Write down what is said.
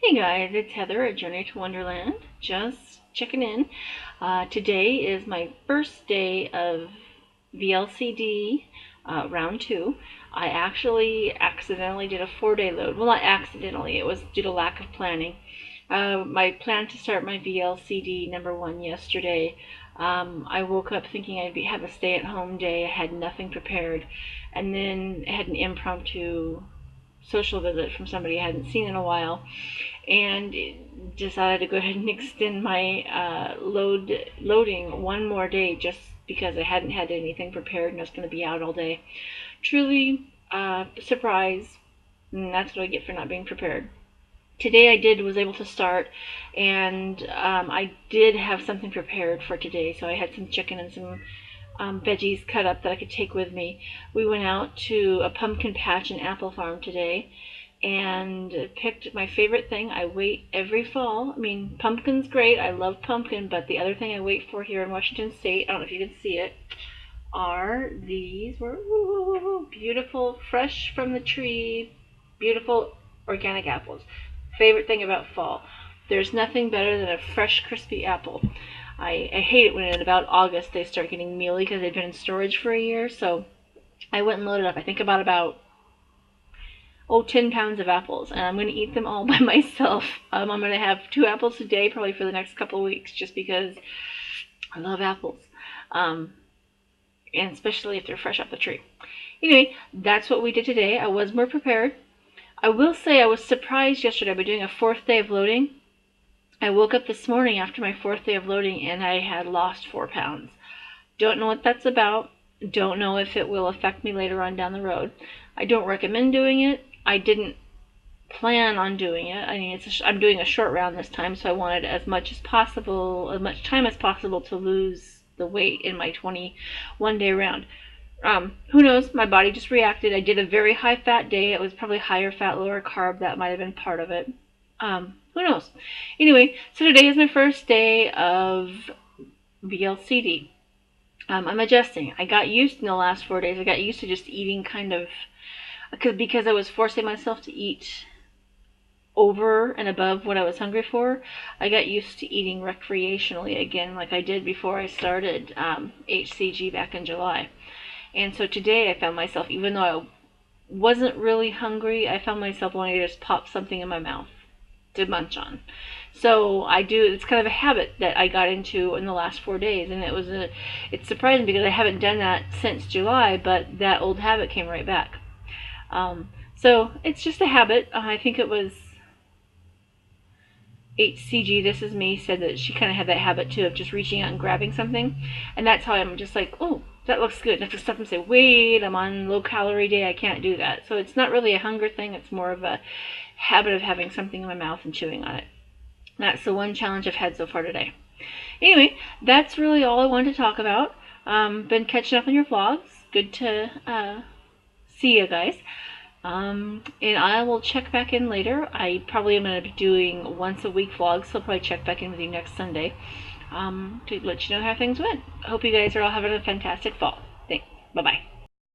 Hey guys, it's Heather at Journey to Wonderland. Just checking in. Today is my first day of Vlcd round 2. I actually accidentally did a 4-day load. Well, not accidentally, it was due to lack of planning. My plan to start my Vlcd number 1 yesterday. I woke up thinking I'd have a stay-at-home day. I had nothing prepared, and then I had an impromptu social visit from somebody I hadn't seen in a while, and decided to go ahead and extend my loading one more day just because I hadn't had anything prepared and I was going to be out all day. Truly surprise, and that's what I get for not being prepared. Today I was able to start, and I did have something prepared for today, so I had some chicken and some veggies cut up that I could take with me. We went out to a pumpkin patch and apple farm today and picked my favorite thing. I wait every fall. I mean, pumpkin's great. I love pumpkin, but the other thing I wait for here in Washington State, I don't know if you can see it, are these beautiful, fresh from the tree, beautiful organic apples. Favorite thing about fall. There's nothing better than a fresh, crispy apple. I hate it when in about August they start getting mealy because they've been in storage for a year. So I went and loaded up, I think about 10 pounds of apples, and I'm going to eat them all by myself. I'm going to have 2 apples a day probably for the next couple of weeks just because I love apples, and especially if they're fresh off the tree. Anyway, that's what we did today. I was more prepared. I will say I was surprised yesterday by doing a 4th day of loading. I woke up this morning after my 4th day of loading and I had lost 4 pounds. Don't know what that's about. Don't know if it will affect me later on down the road. I don't recommend doing it. I didn't plan on doing it. I mean, I'm doing a short round this time, so I wanted as much time as possible to lose the weight in my 21-day round. Who knows? My body just reacted. I did a very high fat day. It was probably higher fat, lower carb. That might have been part of it. Who knows? Anyway, so today is my first day of Vlcd. I'm adjusting. I got used in the last 4 days. I got used to just eating because I was forcing myself to eat over and above what I was hungry for. I got used to eating recreationally again like I did before I started HCG back in July. And so today I found myself, even though I wasn't really hungry, I found myself wanting to just pop something in my mouth to munch on. So it's kind of a habit that I got into in the last 4 days, and it's surprising because I haven't done that since July, but that old habit came right back. So it's just a habit. I think it was HCG, This Is Me, said that she kind of had that habit too of just reaching out and grabbing something, and that's how I'm just like, oh, that looks good. And I have to stop and say, wait, I'm on low calorie day, I can't do that. So it's not really a hunger thing, it's more of a habit of having something in my mouth and chewing on it. That's the one challenge I've had so far today. Anyway, that's really all I wanted to talk about. Been catching up on your vlogs. Good to see you guys. And I will check back in later. I probably am going to be doing once a week vlogs, so I'll probably check back in with you next Sunday to let you know how things went. I hope you guys are all having a fantastic fall. Thanks. Bye-bye.